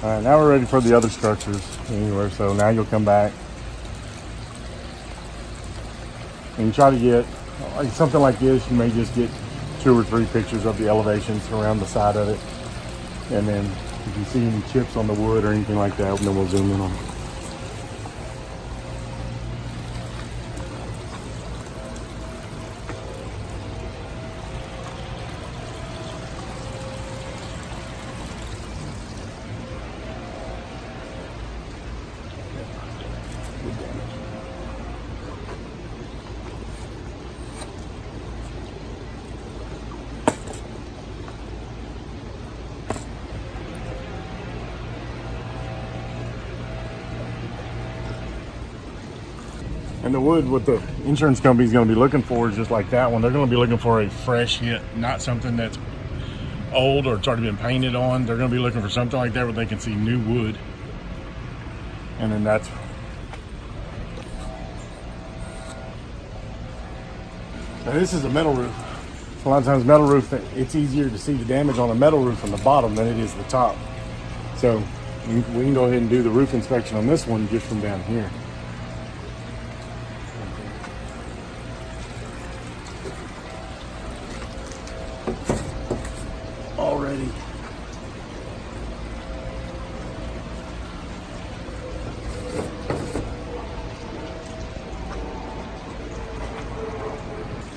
All right, now we're ready for the other structures anywhere. So now you'll come back and you try to get like something like this. You may just get 2 or 3 pictures of the elevations around the side of it, and then if you see any chips on the wood or anything like that, then we'll zoom in on it. And the wood, what the insurance company is going to be looking for is just like that one. They're going to be looking for a fresh hit, not something that's old or it's already been painted on. They're going to be looking for something like that where they can see new wood. And then that's... Now this is a metal roof. A lot of times metal roof, it's easier to see the damage on a metal roof on the bottom than it is the top. So we can go ahead and do the roof inspection on this one just from down here. Already.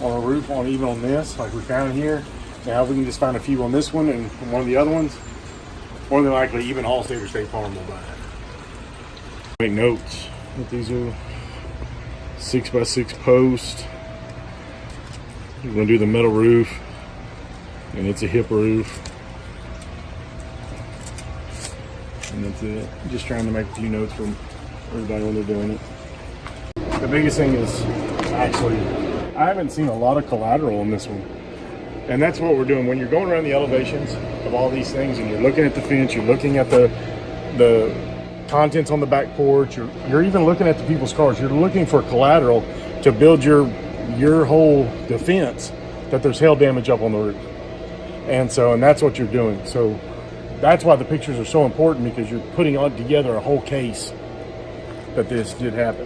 On a roof, even on this, like we found here. Now we can just find a few on this one and one of the other ones. More than likely, even Allstate or State Farm will buy it. Make notes that these are 6x6 posts. We're gonna do the metal roof, and it's a hip roof. And that's it. Just trying to make a few notes from everybody when they're doing it. The biggest thing is actually, I haven't seen a lot of collateral in this one. And that's what we're doing. When you're going around the elevations of all these things and you're looking at the fence, you're looking at the contents on the back porch, you're even looking at the people's cars. You're looking for collateral to build your whole defense that there's hail damage up on the roof. And that's what you're doing. So that's why the pictures are so important, because you're putting on together a whole case that this did happen.